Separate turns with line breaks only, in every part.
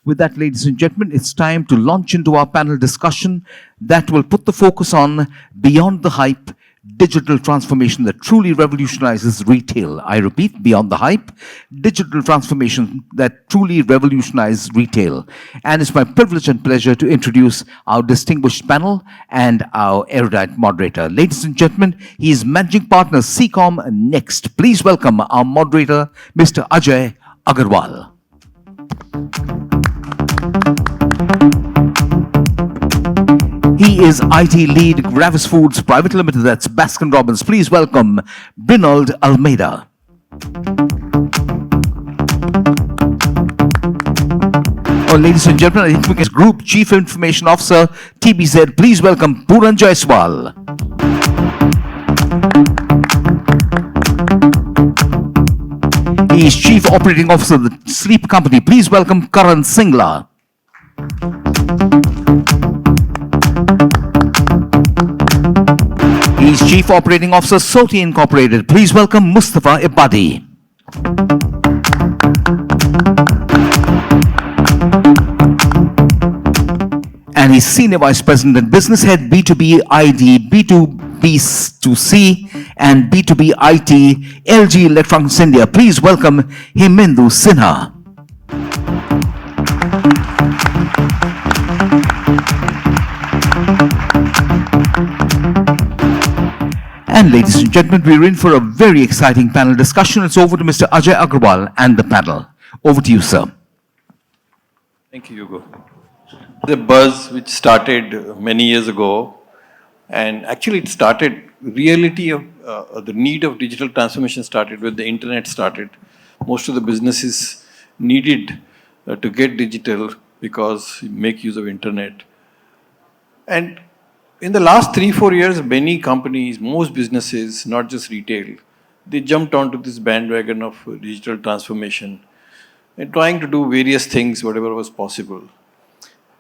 With that, ladies and gentlemen, it's time to launch into our panel discussion that will put the focus on beyond the hype, digital transformation that truly revolutionizes retail. I repeat, beyond the hype, digital transformation that truly revolutionizes retail. And it's my privilege and pleasure to introduce our distinguished panel and our erudite moderator. Ladies and gentlemen, he is managing partner CCOM Next. Please welcome our moderator, Mr. Ajay Agarwal. He is IT lead, Graviss Foods Pvt, that's Baskin Robbins. Please welcome Brinold Almeida. Oh, ladies and gentlemen, I think we Group Chief Information Officer, TBZ. Please welcome Pooraan Jaiswal. He is Chief Operating Officer of the Sleep Company. Please welcome Karan Singla. He is Chief Operating Officer, SOTI Incorporated. Please welcome Mustafa Ebadi. And he's Senior Vice President and Business Head, B2B ID, B2B2C, and B2B IT, LG Electronics India. Please welcome Hemendu, Sinha. And ladies and gentlemen, we're in for a very exciting panel discussion. It's over to Mr. Ajay Agarwal and the panel. Over to you, sir.
Thank you, Hugo. The buzz which started many years ago, and actually it started, reality of the need of digital transformation started when the internet started. Most of the businesses needed to get digital because make use of internet. And in the last 3-4 years, many companies, most businesses, not just retail, they jumped onto this bandwagon of digital transformation and trying to do various things, whatever was possible.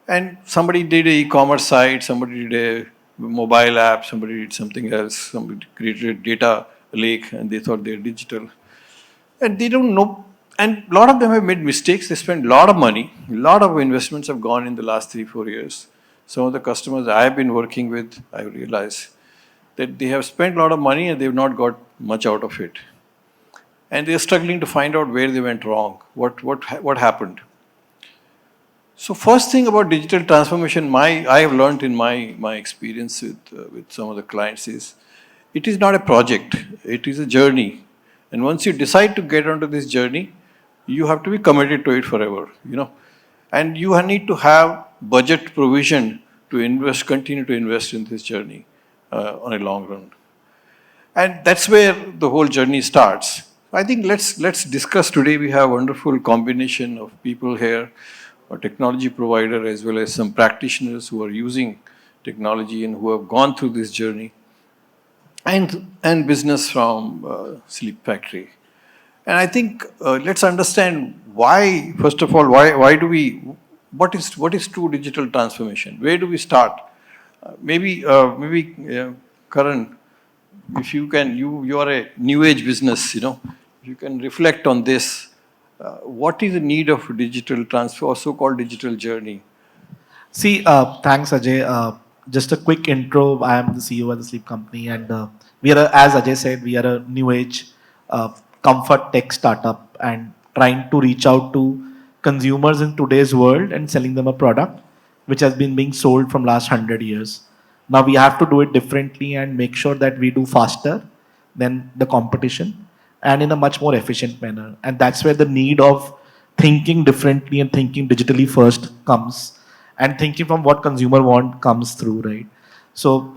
And somebody did an e-commerce site, somebody did a mobile app, somebody did something else, somebody created a data lake and they thought they're digital. And they don't know. And a lot of them have made mistakes. They spent a lot of money. A lot of investments have gone in the last 3-4 years. Some of the customers I have been working with, I realize that they have spent a lot of money and they've not got much out of it. And they're struggling to find out where they went wrong, what happened. So first thing about digital transformation, I have learned in my experience with some of the clients is, it is not a project, it is a journey. And once you decide to get onto this journey, you have to be committed to it forever, And you need to have budget provision to invest, continue to invest in this journey on a long run. And that's where the whole journey starts. I think let's discuss today. We have a wonderful combination of people here, a technology provider as well as some practitioners who are using technology and who have gone through this journey, and business from Sleep Factory. And I think let's understand why, first of all, why do we, what is true digital transformation? Where do we start? Maybe Karan, if you can, you are a new age business, if you can reflect on this. What is the need of digital transfer or so-called digital journey?
See, thanks Ajay. Just a quick intro. I am the CEO of the Sleep Company, and we are, as Ajay said, we are a new age comfort tech startup and trying to reach out to consumers in today's world and selling them a product which has been being sold from last 100 years. Now we have to do it differently and make sure that we do faster than the competition and in a much more efficient manner. And that's where the need of thinking differently and thinking digitally first comes, and thinking from what consumer want comes through, right? So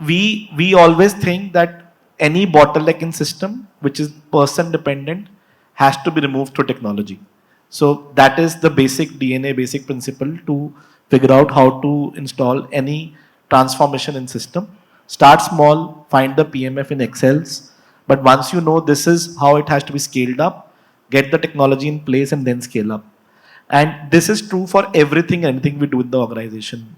we always think that any bottleneck in system which is person dependent has to be removed through technology. So that is the basic DNA, basic principle to figure out how to install any transformation in system. Start small, find the PMF in Excels, but once you know this is how it has to be scaled up, get the technology in place and then scale up. And this is true for everything, anything we do in the organization.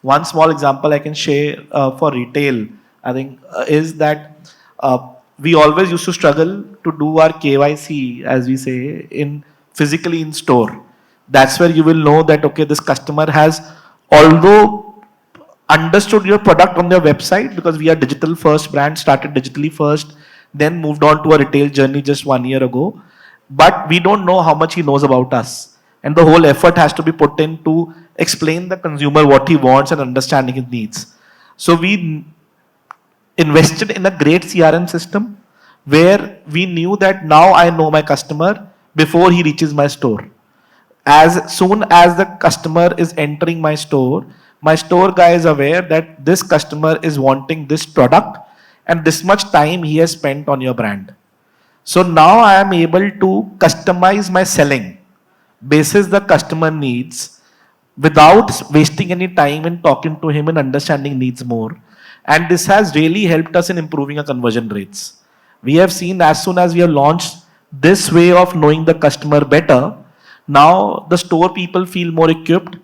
One small example I can share for retail, I think, is that we always used to struggle to do our KYC, as we say, physically in store. That's where you will know that, okay, this customer has, although understood your product on their website, because we are digital first brand, started digitally first, then moved on to a retail journey just 1 year ago. But we don't know how much he knows about us. And the whole effort has to be put in to explain the consumer what he wants and understanding his needs. So we invested in a great CRM system where we knew that now I know my customer before he reaches my store. As soon as the customer is entering my store guy is aware that this customer is wanting this product and this much time he has spent on your brand. So now I am able to customize my selling basis the customer needs without wasting any time in talking to him and understanding needs more. And this has really helped us in improving our conversion rates. We have seen as soon as we have launched this way of knowing the customer better, now the store people feel more equipped.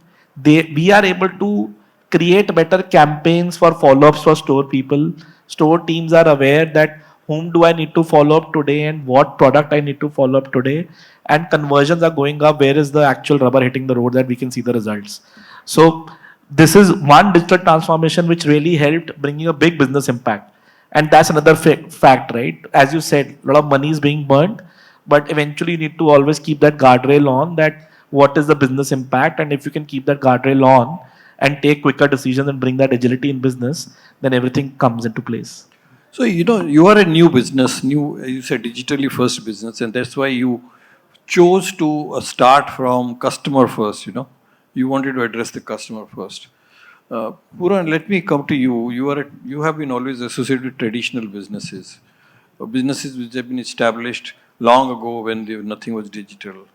We are able to create better campaigns for follow-ups for store people. Store teams are aware that whom do I need to follow up today and what product I need to follow up today. And conversions are going up. Where is the actual rubber hitting the road that we can see the results? So this is one digital transformation which really helped bringing a big business impact. And that's another fact, right? As you said, a lot of money is being burnt, but eventually you need to always keep that guardrail on that what is the business impact. And if you can keep that guardrail on and take quicker decisions and bring that agility in business, then everything comes into place.
So, you are a new business, you said digitally first business, and that's why you chose to start from customer first, You wanted to address the customer first. Pooraan, let me come to you. You have been always associated with traditional businesses, businesses which have been established long ago when nothing was digital.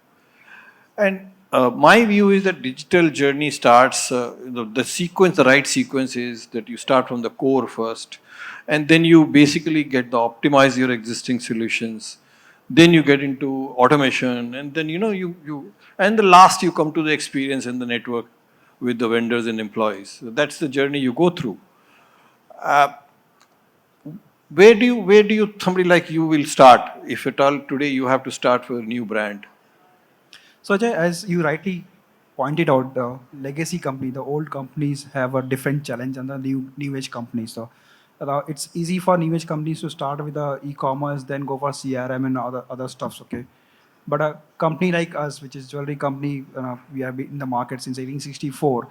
And my view is that digital journey starts, the right sequence is that you start from the core first, and then you basically optimize your existing solutions. Then you get into automation, and then and the last you come to the experience and the network with the vendors and employees. So that's the journey you go through. Where do you somebody like you will start, if at all today you have to start for a new brand?
So Ajay, as you rightly pointed out, the legacy company, the old companies have a different challenge than the new age companies. So it's easy for new age companies to start with the e-commerce, then go for CRM and other stuffs. Okay, but a company like us, which is jewelry company, we have been in the market since 1864.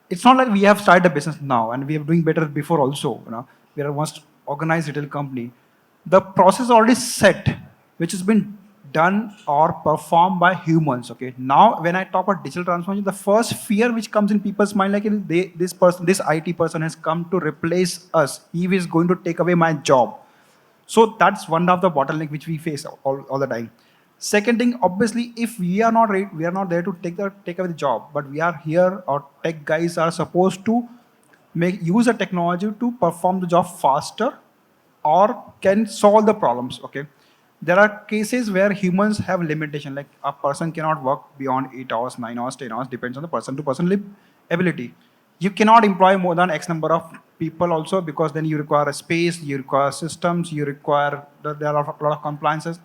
It's not like we have started a business now and we are doing better before also. We are a most organized retail company. The process is already set, which has been done or performed by humans. Okay. Now, when I talk about digital transformation, the first fear which comes in people's mind, like this IT person has come to replace us. He is going to take away my job. So that's one of the bottleneck which we face all the time. Second thing, obviously, if we are not there to take away the job, but we are here. Our tech guys are supposed to use the technology to perform the job faster, or can solve the problems. Okay. There are cases where humans have limitation, like a person cannot work beyond 8 hours, 9 hours, 10 hours, depends on the person to person ability. You cannot employ more than X number of people also, because then you require a space, you require systems, there are a lot of compliances.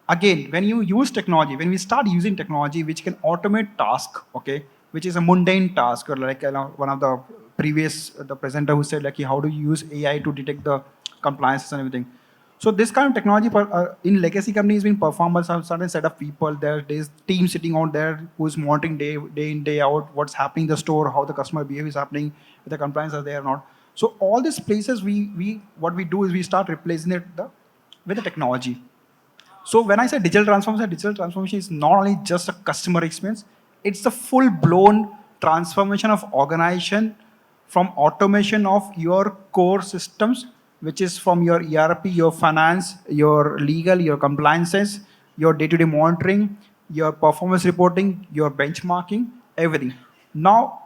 Again, when you use technology, when we start using technology which can automate task, okay, which is a mundane task, or like one of the the presenter who said, like, how do you use AI to detect the compliances and everything. So this kind of technology in legacy companies is being performed by some certain set of people. There's team sitting out there who's monitoring day in, day out, what's happening in the store, how the customer behavior is happening, if the compliance are there or not. So all these places, what we do is we start replacing it with the technology. So when I say digital transformation is not only just a customer experience, it's a full-blown transformation of organization, from automation of your core systems, which is from your ERP, your finance, your legal, your compliances, your day-to-day monitoring, your performance reporting, your benchmarking, everything. Now,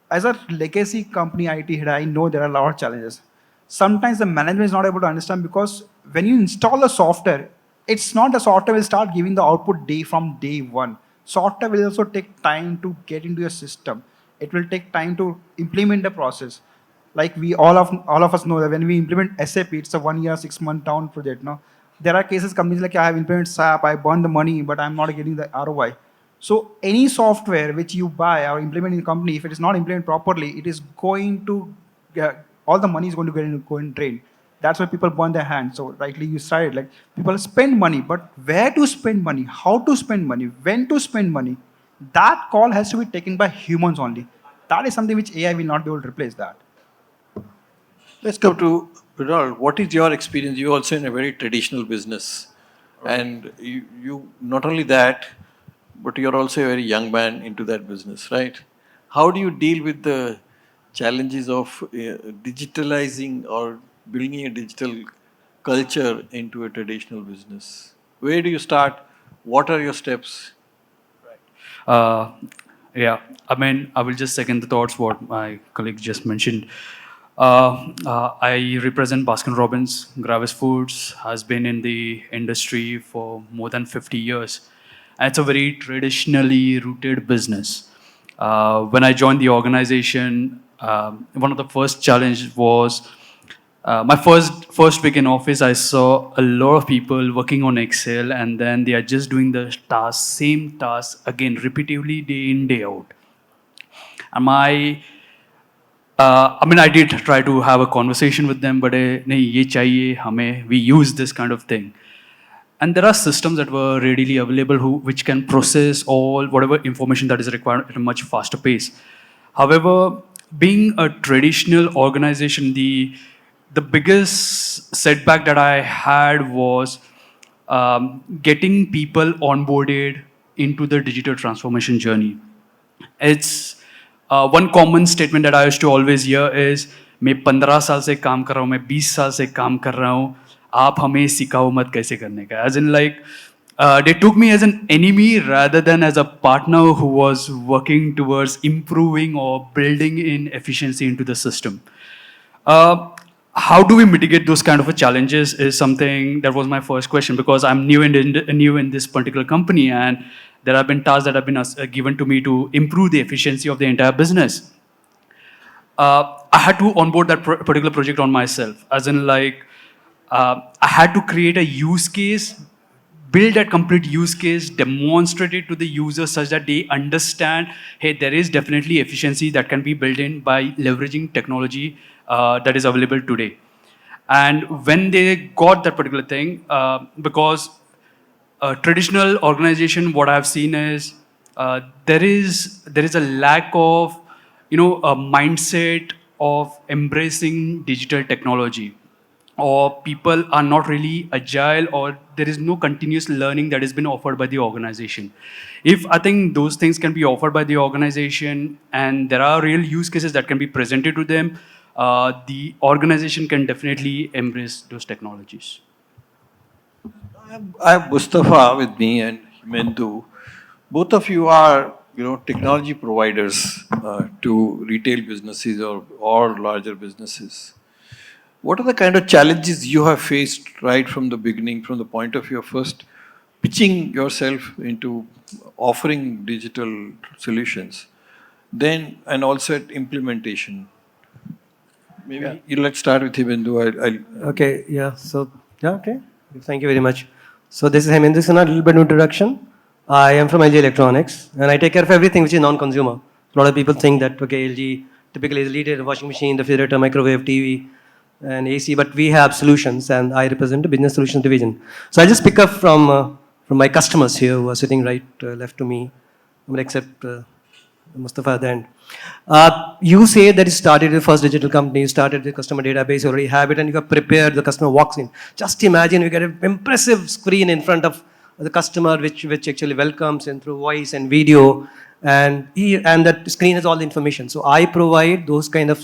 as a legacy company IT head, I know there are a lot of challenges. Sometimes the management is not able to understand, because when you install the software, it's not the software will start giving the output from day one. Software will also take time to get into your system. It will take time to implement the process. Like all of us know that when we implement SAP, it's a 1 year, 6 month down project. No, there are cases companies like, I have implemented SAP, I burned the money, but I'm not getting the ROI. So any software which you buy or implement in the company, if it is not implemented properly, it is going to all the money is going to go in drain. That's why people burn their hands. So rightly you started, like people spend money, but where to spend money, how to spend money, when to spend money, that call has to be taken by humans only. That is something which AI will not be able to replace that.
Let's come to Brinold. What is your experience? You also in a very traditional business, and you not only that, but you're also a very young man into that business, right? How do you deal with the challenges of digitalizing or building a digital culture into a traditional business? Where do you start? What are your steps?
Uh, yeah, I mean, I will just second the thoughts what my colleague just mentioned. I represent Baskin Robbins. Graviss Foods has been in the industry for more than 50 years. And it's a very traditionally rooted business. When I joined the organization, one of the first challenges was my first week in office. I saw a lot of people working on Excel, and then they are just doing the same task again, repeatedly, day in, day out. And I did try to have a conversation with them, but nahi, ye chahiye hame, we use this kind of thing. And there are systems that were readily available which can process all whatever information that is required at a much faster pace. However, being a traditional organization, the biggest setback that I had was getting people onboarded into the digital transformation journey. It's one common statement that I used to always hear is, मैं 15 साल से काम कर रहा हूँ, मैं 20 साल से काम कर रहा हूँ, आप हमें सिखाओ मत कैसे करने का. As in like, they took me as an enemy rather than as a partner who was working towards improving or building in efficiency into the system. How do we mitigate those kind of challenges is something that was my first question, because I'm new in this particular company, and there have been tasks that have been given to me to improve the efficiency of the entire business. I had to onboard that particular project on myself, as in like, I had to create a use case, build that complete use case, demonstrate it to the user such that they understand, hey, there is definitely efficiency that can be built in by leveraging technology that is available today. And when they got that particular thing, because a traditional organization, what I've seen is there is a lack of a mindset of embracing digital technology, or people are not really agile, or there is no continuous learning that has been offered by the organization. If I think those things can be offered by the organization and there are real use cases that can be presented to them, the organization can definitely embrace those technologies.
I have Mustafa with me and Hemendu. Both of you are, technology providers to retail businesses or larger businesses. What are the kind of challenges you have faced right from the beginning, from the point of view of first pitching yourself into offering digital solutions, then and also at implementation? Maybe let's start with Hemendu.
Okay, yeah. So, yeah, okay. Thank you very much. So, this is Hemendu Sinha, a little bit of introduction. I am from LG Electronics, and I take care of everything which is non-consumer. A lot of people think that, okay, LG typically is leader in washing machine, refrigerator, microwave, TV, and AC, but we have solutions, and I represent the business solutions division. So, I'll just pick up from my customers here who are sitting right left to me, except Mustafa at the end. You say that you started the first digital company, you started the customer database, you already have it, and you have prepared, the customer walks in. Just imagine you get an impressive screen in front of the customer, which actually welcomes in through voice and video, and that screen has all the information. So I provide those kind of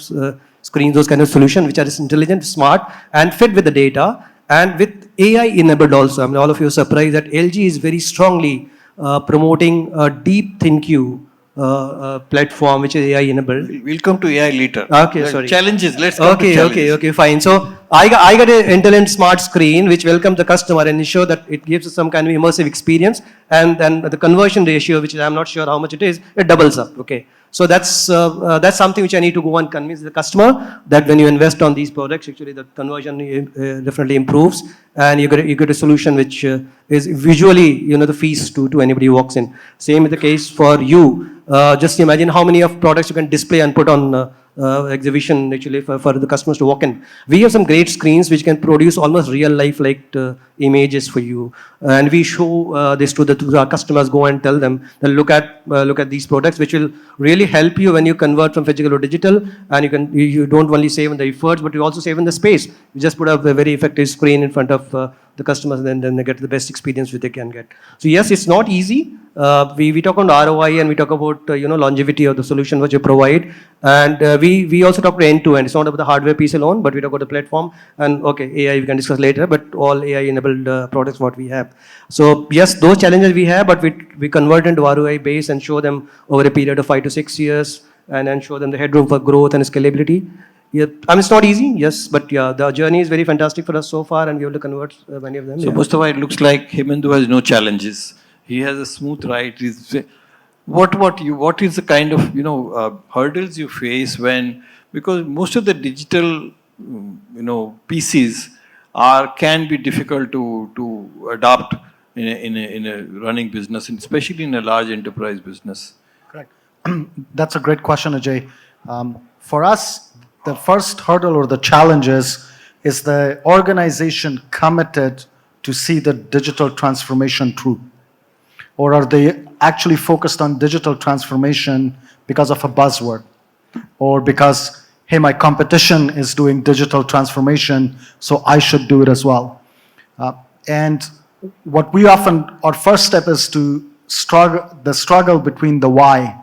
screens, those kind of solutions which are intelligent, smart, and fit with the data, and with AI enabled also. I mean, all of you are surprised that LG is very strongly promoting a deep ThinQ platform which is AI enabled.
We'll come to AI later.
Okay, sorry.
Challenges. Let's come to challenges.
Okay, fine. So I got an intelligent smart screen which welcomes the customer and ensure that it gives us some kind of immersive experience, and then the conversion ratio, which I'm not sure how much it is, it doubles up. Okay. So that's something which I need to go and convince the customer that when you invest on these products, actually the conversion definitely improves, and you get a solution which is visually, you know, the feast to anybody who walks in. Same is the case for you. Just imagine how many of products you can display and put on exhibition actually for the customers to walk in. We have some great screens which can produce almost real life like images for you, and we show this to our customers. Go and tell them that look at these products, which will really help you when you convert from physical to digital, and you don't only save in the efforts, but you also save in the space. You just put up a very effective screen in front of the customers, and then they get the best experience which they can get. So yes, it's not easy. We talk about ROI, and we talk about longevity of the solution which you provide, and we also talk about end to end. It's not about the hardware piece alone, but we talk about the platform, and okay, AI we can discuss later, but all AI enabled products what we have. So yes, those challenges we have, but we convert into ROI base and show them over a period of 5 to 6 years, and then show them the headroom for growth and scalability. Yeah, I mean, it's not easy, yes, but yeah, the journey is very fantastic for us so far, and we have to convert many of them.
So Mustafa, it looks like Hemendu has no challenges. He has a smooth ride. What is the kind of hurdles you face when, because most of the digital pieces can be difficult to adopt in a running business, and especially in a large enterprise business.
Correct. That's a great question, Ajay. For us, the first hurdle or the challenge is the organization committed to see the digital transformation through? Or are they actually focused on digital transformation because of a buzzword? Or because, hey, my competition is doing digital transformation, so I should do it as well. And what we often, our first step is to struggle between the why.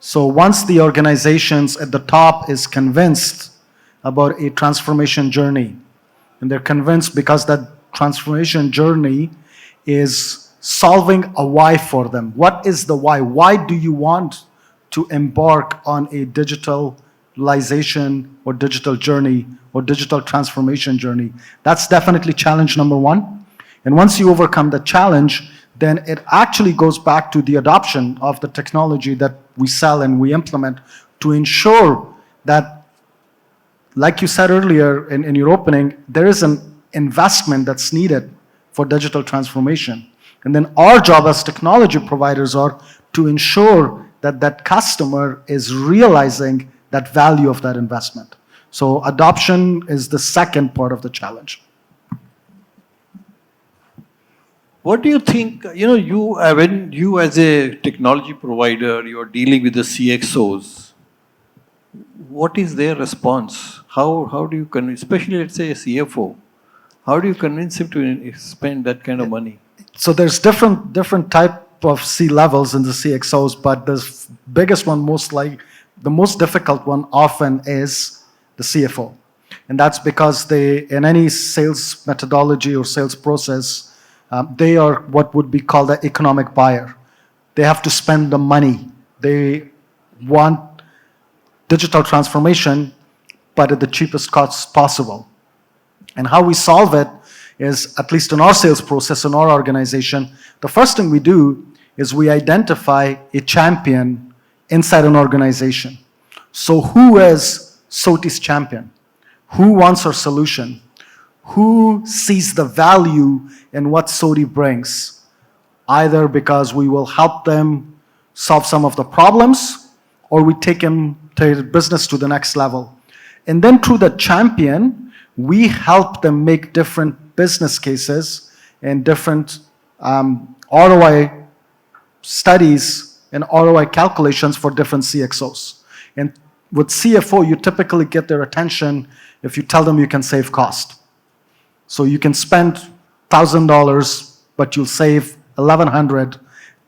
So once the organizations at the top is convinced about a transformation journey, and they're convinced because that transformation journey is solving a why for them. What is the why? Why do you want to embark on a digitalization or digital journey or digital transformation journey? That's definitely challenge number one. And once you overcome the challenge, then it actually goes back to the adoption of the technology that we sell and we implement to ensure that, like you said earlier in your opening, there is an investment that's needed for digital transformation. And then our job as technology providers are to ensure that that customer is realizing that value of that investment. So adoption is the second part of the challenge.
What do you think, when you as a technology provider, you are dealing with the CXOs, what is their response? How do you convince, especially let's say a CFO, how do you convince him to spend that kind of money?
So there's different type of C levels in the CXOs, but the biggest one, the most difficult one often is the CFO. And that's because they, in any sales methodology or sales process, they are what would be called an economic buyer. They have to spend the money. They want digital transformation, but at the cheapest cost possible. And how we solve it is, at least in our sales process, in our organization, the first thing we do is we identify a champion inside an organization. So who is SOTI's champion? Who wants our solution? Who sees the value in what SOTI brings? Either because we will help them solve some of the problems, or we take the business to the next level. And then through the champion, we help them make different business cases and different ROI studies and ROI calculations for different CXOs. And with CFO, you typically get their attention if you tell them you can save cost. So you can spend $1,000, but you'll save $1,100.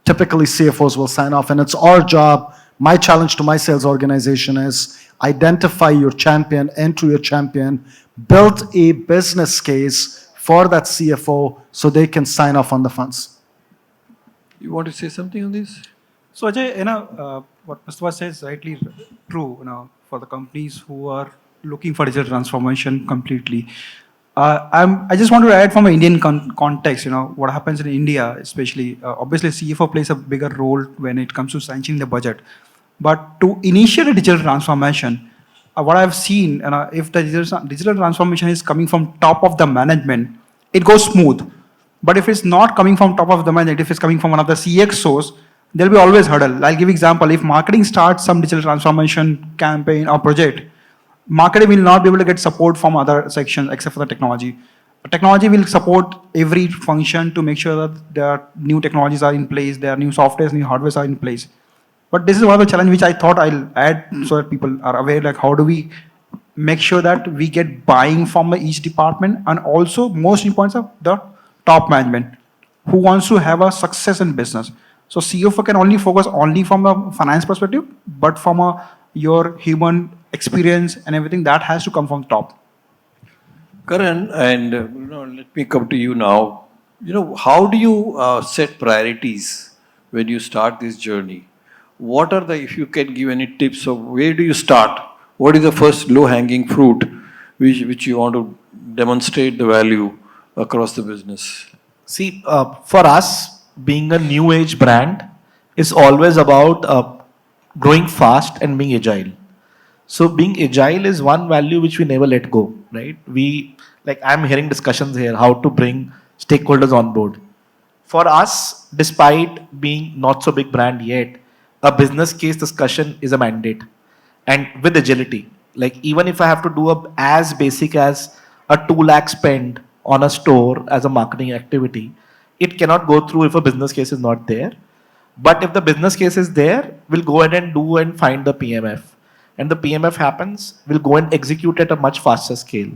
Typically, CFOs will sign off, and it's our job. My challenge to my sales organization is identify your champion, enter your champion, build a business case for that CFO so they can sign off on the funds.
You want to say something on this?
So Ajay, what Mustafa says is rightly true. For the companies who are looking for digital transformation completely. I just want to add from an Indian context, what happens in India, especially, obviously CFO plays a bigger role when it comes to sanctioning the budget. But to initiate a digital transformation, what I've seen, if the digital transformation is coming from top of the management, it goes smooth. But if it's not coming from top of the management, if it's coming from one of the CX source, there'll be always hurdle. I'll give example. If marketing starts some digital transformation campaign or project, marketing will not be able to get support from other sections except for the technology. Technology will support every function to make sure that the new technologies are in place, there are new softwares, new hardwares are in place. But this is one of the challenge which I thought I'll add so that people are aware, like how do we make sure that we get buying from each department, and also most important of the top management who wants to have a success in business. So CFO can only focus only from a finance perspective, but from your human experience and everything that has to come from top.
Karan, and let me come to you now. How do you set priorities when you start this journey? What are the, if you can give any tips of where do you start? What is the first low-hanging fruit which you want to demonstrate the value across the business?
See, for us, being a new age brand is always about growing fast and being agile. So being agile is one value which we never let go, right? I'm hearing discussions here, how to bring stakeholders on board. For us, despite being not so big brand yet, a business case discussion is a mandate. And with agility, like even if I have to do as basic as a 2 lakh spend on a store as a marketing activity, it cannot go through if a business case is not there. But if the business case is there, we'll go ahead and do and find the PMF. And the PMF happens, we'll go and execute at a much faster scale.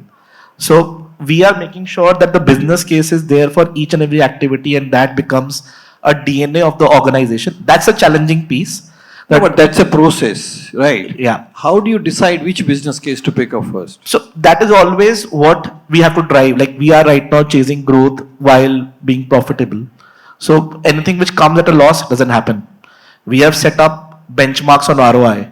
So we are making sure that the business case is there for each and every activity, and that becomes a DNA of the organization. That's a challenging piece.
No, but that's a process, right?
Yeah.
How do you decide which business case to pick up first?
So that is always what we have to drive. Like we are right now chasing growth while being profitable. So anything which comes at a loss doesn't happen. We have set up benchmarks on ROI.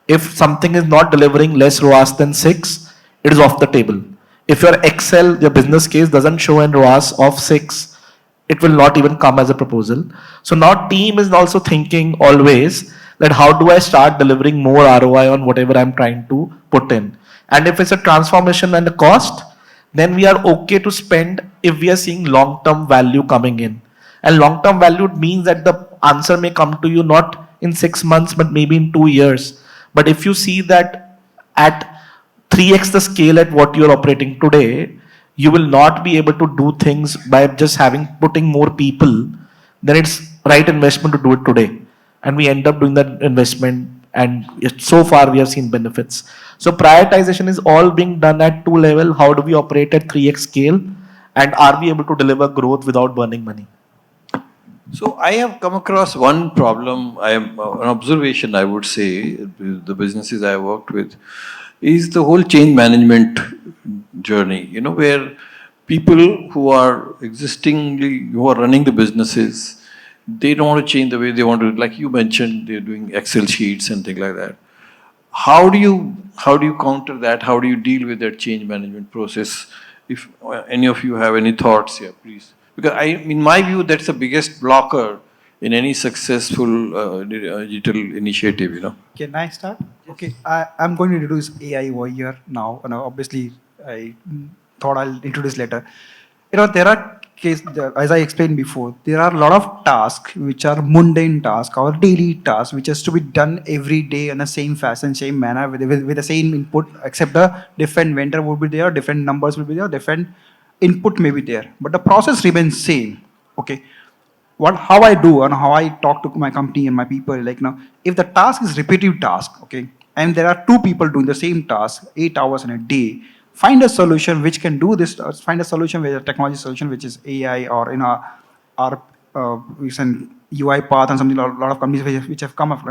If something is not delivering less ROAS than 6, it is off the table. If your Excel, your business case doesn't show an ROAS of 6, it will not even come as a proposal. So now team is also thinking always that how do I start delivering more ROI on whatever I'm trying to put in. And if it's a transformation and a cost, then we are okay to spend if we are seeing long-term value coming in. And long-term value means that the answer may come to you not in 6 months, but maybe in 2 years. But if you see that at 3x the scale at what you're operating today, you will not be able to do things by just putting more people, then it's right investment to do it today. And we end up doing that investment, and so far we have seen benefits. So prioritization is all being done at 2 level. How do we operate at 3x scale, and are we able to deliver growth without burning money?
So I have come across one problem, an observation I would say, the businesses I worked with, is the whole change management journey, where people who are running the businesses, they don't want to change the way they want to, like you mentioned, they're doing Excel sheets and things like that. How do you counter that? How do you deal with that change management process? If any of you have any thoughts here, please. Because in my view, that's the biggest blocker in any successful digital initiative,
Can I start? Okay, I'm going to introduce AI over here now. Obviously, I thought I'll introduce later. There are cases, as I explained before, there are a lot of tasks which are mundane tasks or daily tasks which has to be done every day in the same fashion, same manner, with the same input, except the different vendor would be there, different numbers will be there, different input may be there, but the process remains same. Okay, how I do and how I talk to my company and my people, if the task is repetitive task, okay, and there are 2 people doing the same task 8 hours in a day, find a solution which can do this. Find a solution with a technology solution which is AI or our recent UI path and something. A lot of companies which have come up.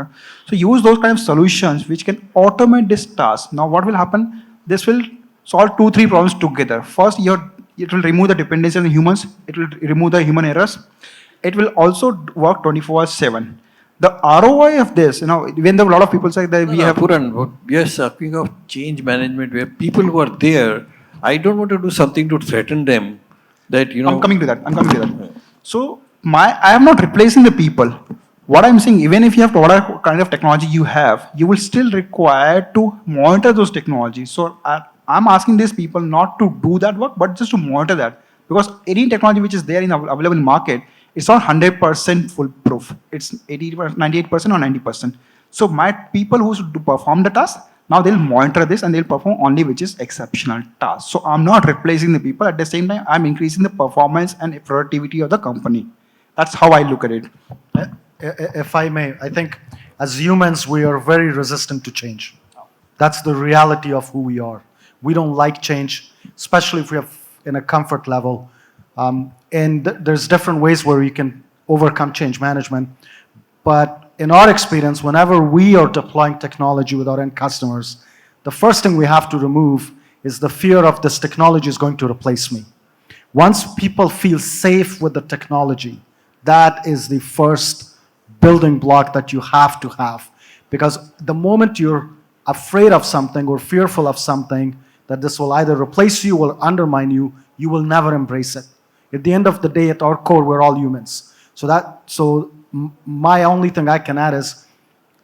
So use those kind of solutions which can automate this task. Now what will happen? This will solve 2-3 problems together. First, it will remove the dependency on the humans. It will remove the human errors. It will also work 24/7. The ROI of this, when a lot of people say that
Pooraan, we are talking of change management where people who are there, I don't want to do something to threaten them. That
I'm coming to that. So I am not replacing the people. what I'm saying, even if you have whatever kind of technology you have, you will still require to monitor those technologies. So I'm asking these people not to do that work, but just to monitor that. Because any technology which is there in available market, it's not 100% foolproof. It's 80%, 98% or 90%. So my people who should perform the task, now they'll monitor this and they'll perform only which is exceptional task. So I'm not replacing the people. At the same time, I'm increasing the performance and productivity of the company. That's how I look at it.
If I may, I think as humans, we are very resistant to change. That's the reality of who we are. We don't like change, especially if we have in a comfort level. And there's different ways where you can overcome change management. But in our experience, whenever we are deploying technology with our end customers, the first thing we have to remove is the fear of this technology is going to replace me. Once people feel safe with the technology, that is the first building block that you have to have. Because the moment you're afraid of something or fearful of something, that this will either replace you or undermine you, you will never embrace it. At the end of the day, at our core, we're all humans. So my only thing I can add is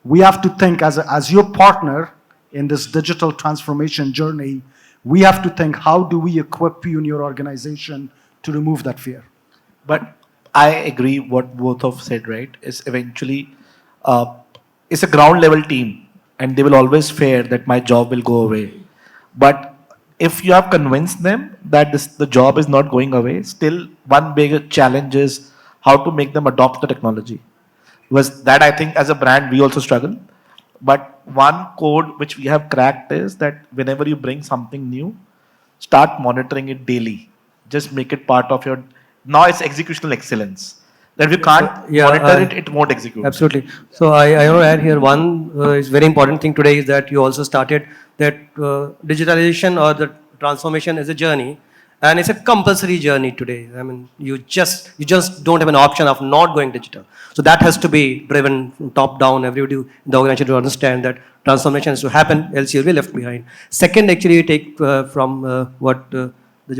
we have to think as your partner in this digital transformation journey, we have to think, how do we equip you in your organization to remove that fear?
But I agree what both of said, right? Is eventually, it's a ground level team and they will always fear that my job will go away. But if you have convinced them that the job is not going away, still one big challenge is how to make them adopt the technology. Because that I think as a brand, we also struggle. But one code which we have cracked is that whenever you bring something new, start monitoring it daily. Just make it part of your, now it's executional excellence. That if you can't monitor it won't execute.
Absolutely. So I want to add here one is very important thing today is that you also started that digitalization or the transformation is a journey, and it's a compulsory journey today. I mean, you just don't have an option of not going digital. So that has to be driven from top down. Everybody in the organization to understand that transformation has to happen, else you'll be left behind. Second, actually, you take from what the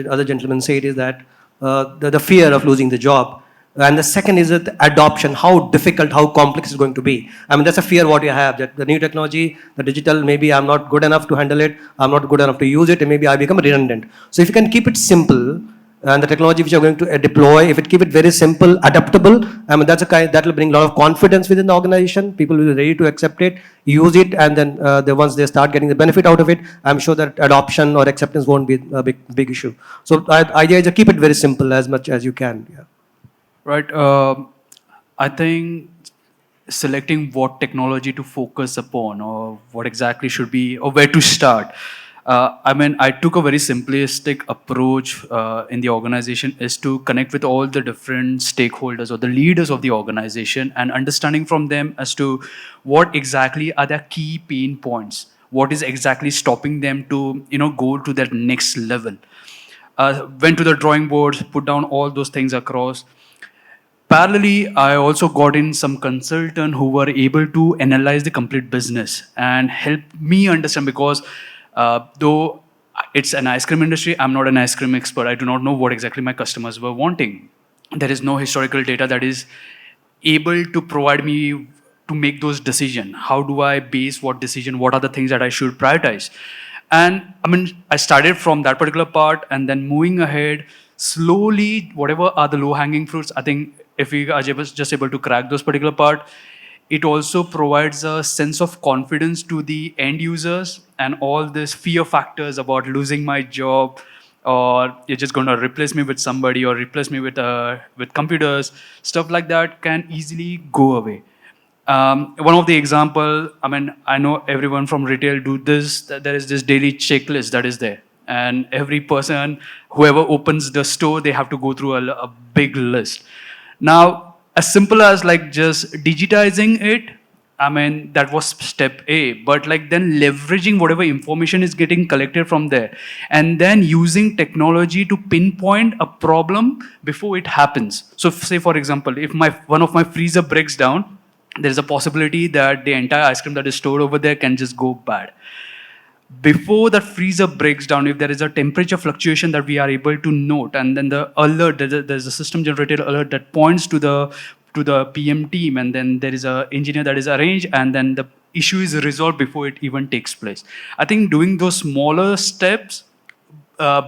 other gentleman said is that the fear of losing the job. And the second is that adoption, how difficult, how complex it's going to be. I mean, that's a fear what you have, that the new technology, the digital, maybe I'm not good enough to handle it, I'm not good enough to use it, and maybe I become redundant. So if you can keep it simple, and the technology which you're going to deploy, if it keep it very simple, adaptable, I mean, that's a kind, that will bring a lot of confidence within the organization. People will be ready to accept it, use it, and then once they start getting the benefit out of it, I'm sure that adoption or acceptance won't be a big issue. So idea is to keep it very simple as much as you can. Yeah.
Right. I think selecting what technology to focus upon or what exactly should be or where to start. I mean, I took a very simplistic approach in the organization is to connect with all the different stakeholders or the leaders of the organization and understanding from them as to what exactly are their key pain points. What is exactly stopping them to, go to that next level. Went to the drawing boards, put down all those things across. Parallelly, I also got in some consultant who were able to analyze the complete business and help me understand because though it's an ice cream industry, I'm not an ice cream expert. I do not know what exactly my customers were wanting. There is no historical data that is able to provide me to make those decisions. How do I base what decision? What are the things that I should prioritize? And I mean, I started from that particular part and then moving ahead, slowly, whatever are the low-hanging fruits, I think if we are just able to crack those particular part, it also provides a sense of confidence to the end users and all these fear factors about losing my job or you're just going to replace me with somebody or replace me with computers, stuff like that can easily go away. One of the example, I mean, I know everyone from retail do this, there is this daily checklist that is there. And every person, whoever opens the store, they have to go through a big list. Now, as simple as like just digitizing it, I mean, that was step A, but like then leveraging whatever information is getting collected from there and then using technology to pinpoint a problem before it happens. So say, for example, if one of my freezer breaks down, there's a possibility that the entire ice cream that is stored over there can just go bad. Before that freezer breaks down, if there is a temperature fluctuation that we are able to note, and then the alert, there's a system generated alert that points to to the PM team, and then there is a engineer that is arranged, and then the issue is resolved before it even takes place. I think doing those smaller steps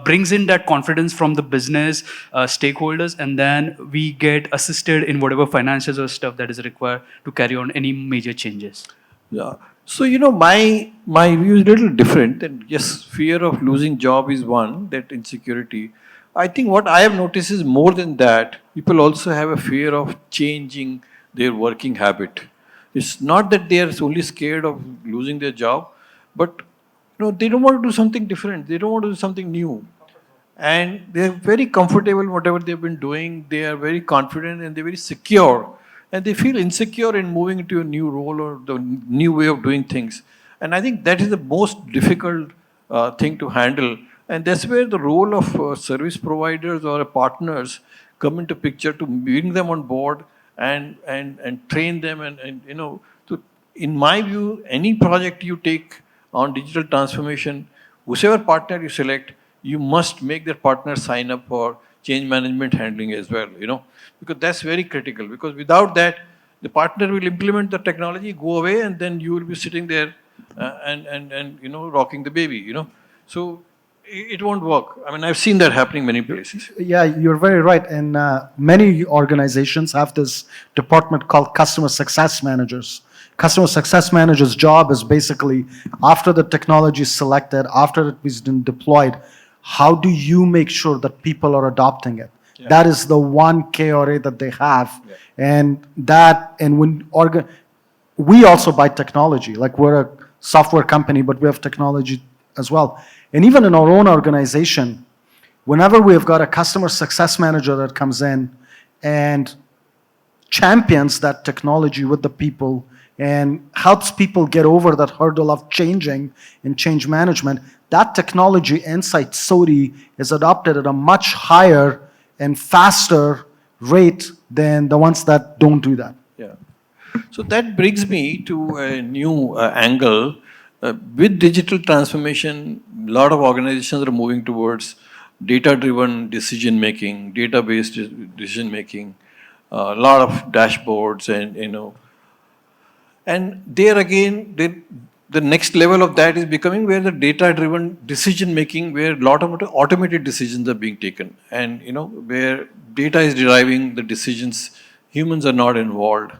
brings in that confidence from the business stakeholders, and then we get assisted in whatever financials or stuff that is required to carry on any major changes.
Yeah. So, my view is a little different. And yes, fear of losing job is one, that insecurity. I think what I have noticed is more than that, people also have a fear of changing their working habit. It's not that they are only scared of losing their job, but they don't want to do something different. They don't want to do something new. And they're very comfortable in whatever they've been doing. They are very confident and they're very secure. And they feel insecure in moving into a new role or the new way of doing things. And I think that is the most difficult thing to handle. And that's where the role of service providers or partners come into picture, to bring them on board and train them. In my view, any project you take on digital transformation, whichever partner you select, you must make that partner sign up for change management handling as well, because that's very critical. Because without that, the partner will implement the technology, go away, and then you will be sitting there and rocking the baby, So it won't work. I mean, I've seen that happening many places.
Yeah, you're very right. And many organizations have this department called customer success managers. Customer success manager's job is basically, after the technology is selected, after it has been deployed, how do you make sure that people are adopting it? Yeah. That is the one KRA that they have. Yeah. We also buy technology. Like, we're a software company, but we have technology as well. And even in our own organization, whenever we've got a customer success manager that comes in and champions that technology with the people and helps people get over that hurdle of changing and change management, that technology inside SOTI is adopted at a much higher and faster rate than the ones that don't do that.
Yeah. So that brings me to a new angle. With digital transformation, a lot of organizations are moving towards data-driven decision-making, database decision-making, a lot of dashboards, and there again, the next level of that is becoming where the data-driven decision-making, where a lot of automated decisions are being taken, and where data is deriving the decisions, humans are not involved.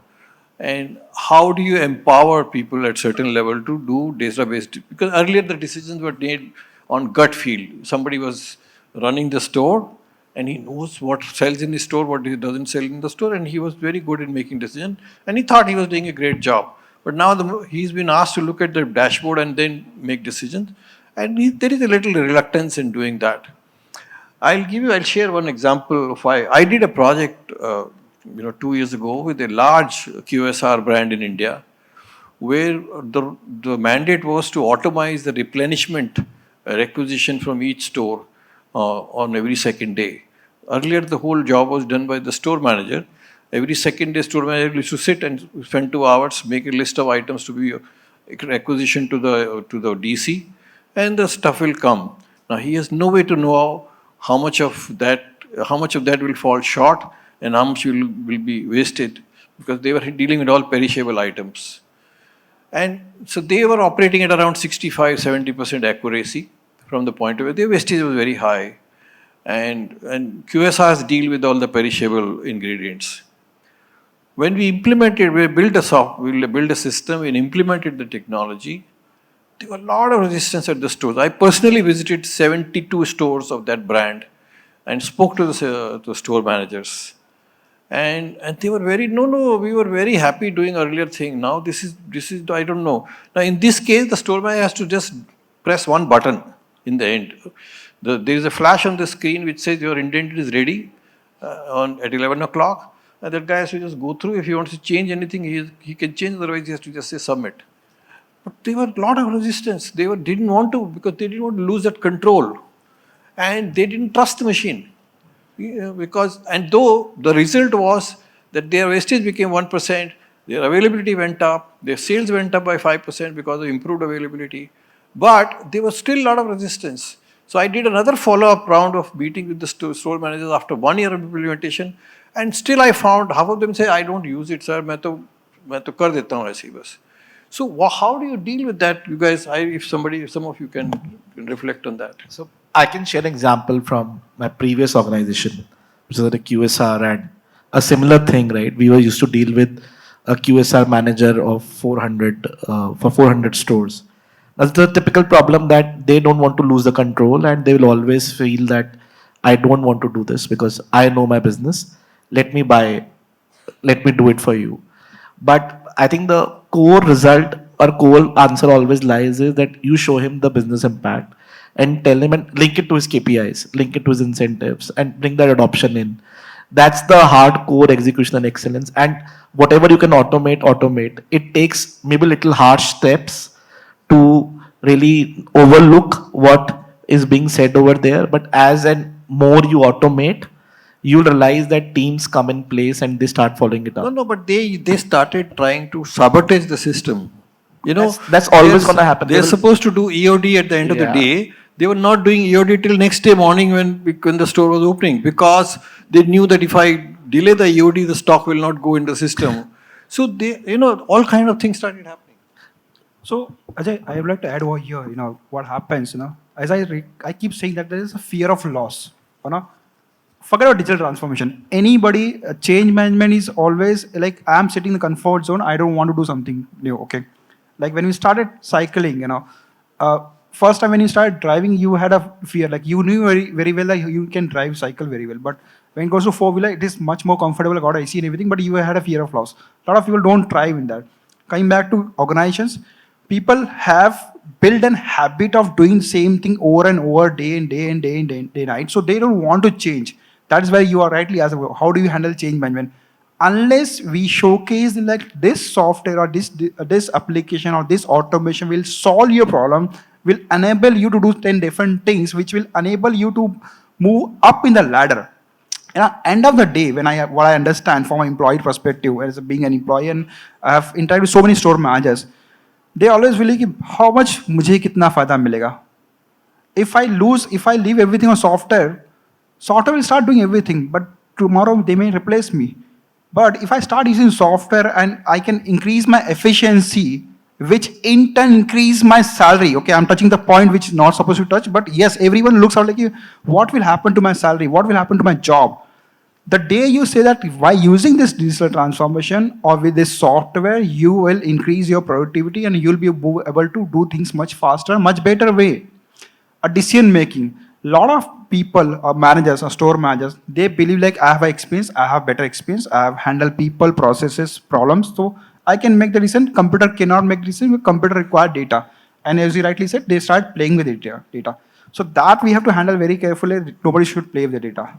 And how do you empower people at certain level to do data-based? Because earlier the decisions were made on gut feel. Somebody was running the store and he knows what sells in the store, what doesn't sell in the store, and he was very good in making decisions, and he thought he was doing a great job. But now he's been asked to look at the dashboard and then make decisions, and there is a little reluctance in doing that. I'll share one example of why. I did a project 2 years ago with a large QSR brand in India, where the mandate was to automate the replenishment requisition from each store on every second day. Earlier, the whole job was done by the store manager. Every second day, store manager used to sit and spend 2 hours, make a list of items to be requisitioned to the DC, and the stuff will come. Now he has no way to know how much of that will fall short and how much will be wasted, because they were dealing with all perishable items. And so they were operating at around 65-70% accuracy from the point of view. Their wastage was very high. And QSRs deal with all the perishable ingredients. When we implemented, we built a system and implemented the technology, there was a lot of resistance at the stores. I personally visited 72 stores of that brand and spoke to the store managers. And they were we were very happy doing earlier thing. Now this is, I don't know. Now in this case, the store manager has to just press one button in the end. There is a flash on the screen which says your indent is ready at 11 o'clock. And that guy has to just go through. If he wants to change anything, he can change, otherwise he has to just say submit. But there were a lot of resistance. They didn't want to, because they didn't want to lose that control. And they didn't trust the machine. And though the result was that their wastage became 1%, their availability went up, their sales went up by 5% because of improved availability, but there was still a lot of resistance. So I did another follow-up round of meeting with the store managers after 1 year of implementation, And still I found half of them say, I don't use it, sir. मैं तो कर देता हूँ ऐसे ही बस. So how do you deal with that, you guys? If some of you can reflect on that.
So I can share an example from my previous organization, which is at a QSR, and a similar thing, right? We were used to deal with a QSR manager of 400 for 400 stores. That's the typical problem, that they don't want to lose the control, and they will always feel that I don't want to do this because I know my business. Let me do it for you. But I think the core result or core answer always lies is that you show him the business impact and tell him and link it to his KPIs, link it to his incentives, and bring that adoption in. That's the hardcore execution and excellence. And whatever you can automate. It takes maybe little harsh steps to really overlook what is being said over there. But as and more you automate, you'll realize that teams come in place and they start following it up.
No, but they started trying to sabotage the system. You know,
That's always gonna happen.
They're supposed to do EOD at the end of the day. They were not doing EOD till next day morning when the store was opening, because they knew that if I delay the EOD, the stock will not go in the system. So they, all kind of things started happening.
So, Ajay, I would like to add over here, what happens, as I keep saying that there is a fear of loss, Forget about digital transformation. Anybody, change management is always like, I'm sitting in the comfort zone, I don't want to do something new, okay? Like when we started cycling, first time when you started driving, you had a fear, like you knew very, very well that you can drive cycle very well. But when it goes to four-wheeler, it is much more comfortable, got AC and everything, but you had a fear of loss. A lot of people don't drive in that. Coming back to organizations, people have built a habit of doing same thing over and over, day and night. So they don't want to change. That is why you are rightly asked, how do you handle change management? Unless we showcase like this software or this application or this automation will solve your problem, will enable you to do 10 different things, which will enable you to move up in the ladder. End of the day, what I understand from an employee perspective, as being an employee, and I have interacted with so many store managers, they always feel like, how much mujhe kitna fayda milega? If I leave everything on software will start doing everything, but tomorrow they may replace me. But if I start using software and I can increase my efficiency, which in turn increase my salary. Okay, I'm touching the point which is not supposed to touch, but yes, everyone looks out like, what will happen to my salary? What will happen to my job? The day you say that by using this digital transformation or with this software, you will increase your productivity and you'll be able to do things much faster, much better way. A decision making. A lot of people or managers or store managers, they believe like, I have experience, I have better experience, I have handled people, processes, problems, so I can make the decision. Computer cannot make decision, computer require data. And as you rightly said, they start playing with data. So that we have to handle very carefully. Nobody should play with the data.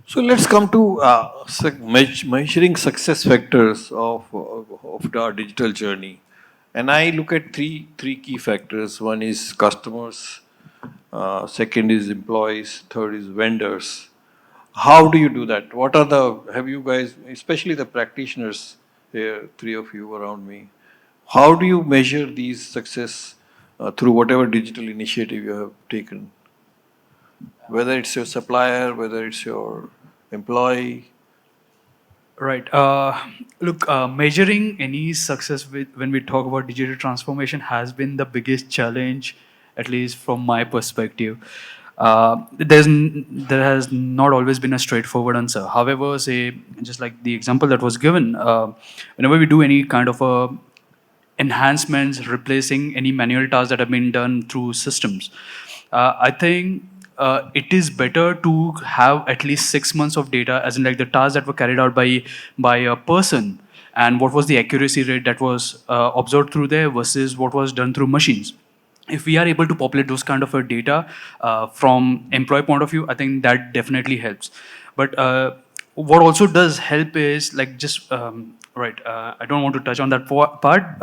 So let's come to measuring success factors of our digital journey. And I look at three key factors. One is customers, second is employees, third is vendors. How do you do that? Have you guys, especially the practitioners here, three of you around me, how do you measure these success through whatever digital initiative you have taken? Whether it's your supplier, whether it's your employee.
Right. Look, measuring any success when we talk about digital transformation has been the biggest challenge, at least from my perspective. There has not always been a straightforward answer. However, say, just like the example that was given, whenever we do any kind of enhancements, replacing any manual tasks that have been done through systems, I think it is better to have at least 6 months of data, as in like the tasks that were carried out by a person, and what was the accuracy rate that was observed through there versus what was done through machines. If we are able to populate those kind of data from employee point of view, I think that definitely helps. But what also does help is like just, I don't want to touch on that part,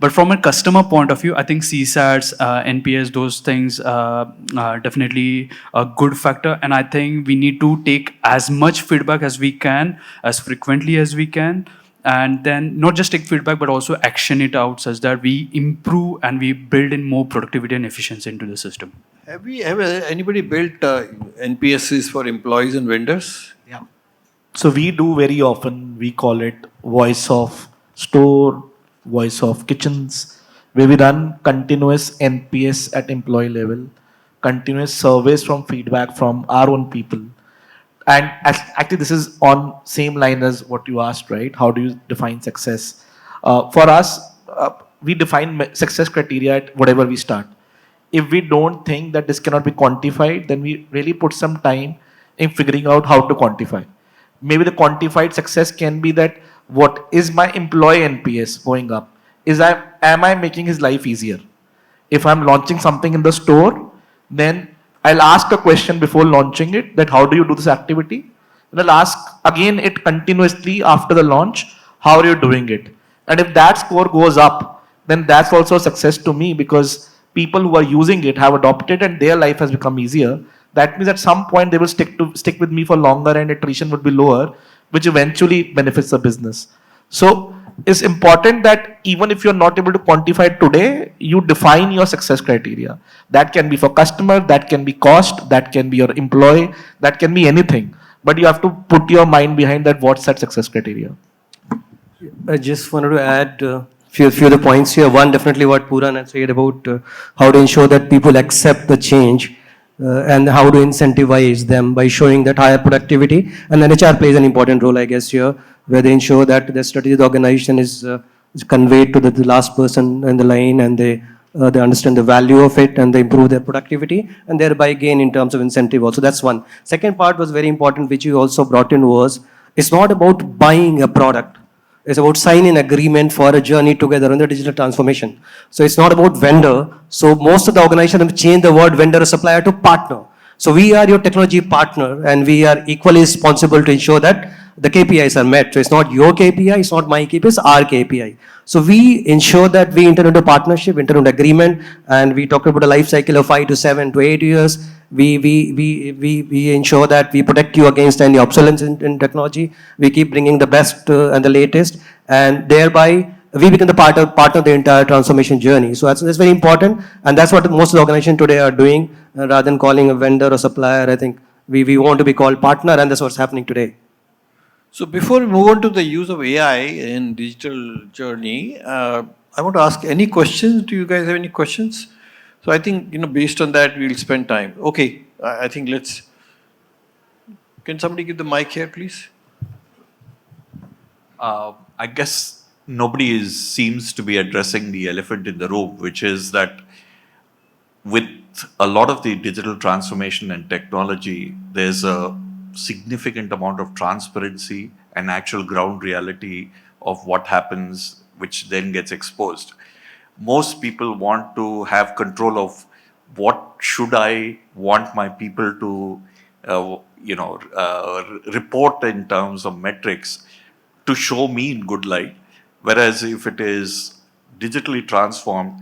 but from a customer point of view, I think CSATs, NPS, those things are definitely a good factor. And I think we need to take as much feedback as we can, as frequently as we can. And then not just take feedback, but also action it out such that we improve and we build in more productivity and efficiency into the system.
Have anybody built NPSs for employees and vendors?
Yeah. So we do very often, we call it voice of store, voice of kitchens, where we run continuous NPS at employee level, continuous surveys from feedback from our own people. And actually, this is on same line as what you asked, right? How do you define success? For us, we define success criteria at whatever we start. If we don't think that this cannot be quantified, then we really put some time in figuring out how to quantify. Maybe the quantified success can be that what is my employee NPS going up? Am I making his life easier? If I'm launching something in the store, then I'll ask a question before launching it, that how do you do this activity? And I'll ask again it continuously after the launch, how are you doing it? And if that score goes up, then that's also a success to me, because people who are using it have adopted and their life has become easier. That means at some point they will stick with me for longer and attrition would be lower, which eventually benefits the business. So it's important that even if you're not able to quantify it today, you define your success criteria. That can be for customer, that can be cost, that can be your employee, that can be anything. But you have to put your mind behind that, what's that success criteria.
I just wanted to add few of the points here. One, definitely what Pooraan had said about how to ensure that people accept the change and how to incentivize them by showing that higher productivity. And then HR plays an important role, I guess, here, where they ensure that the strategy of the organization is conveyed to the last person in the line, and they understand the value of it and they improve their productivity and thereby gain in terms of incentive also. That's one. Second part was very important, which you also brought in, was it's not about buying a product. It's about signing agreement for a journey together on the digital transformation. So it's not about vendor. So most of the organizations have changed the word vendor or supplier to partner. So we are your technology partner and we are equally responsible to ensure that the KPIs are met. So it's not your KPI, it's not my KPI, it's our KPI. So we ensure that we enter into partnership, enter into agreement, and we talk about a life cycle of 5 to 7 to 8 years. We ensure that we protect you against any obsolescence in technology. We keep bringing the best and the latest, and thereby we become the part of the entire transformation journey. So that's very important, and that's what most of the organizations today are doing, rather than calling a vendor or supplier. I think we want to be called partner, and that's what's happening today.
So before we move on to the use of AI in digital journey, I want to ask any questions. Do you guys have any questions? So I think, based on that, we'll spend time. Okay, I think can somebody give the mic here, please?
I guess nobody seems to be addressing the elephant in the room, which is that with a lot of the digital transformation and technology, there's a significant amount of transparency and actual ground reality of what happens, which then gets exposed. Most people want to have control of what should I want my people to, report in terms of metrics to show me in good light. Whereas if it is digitally transformed,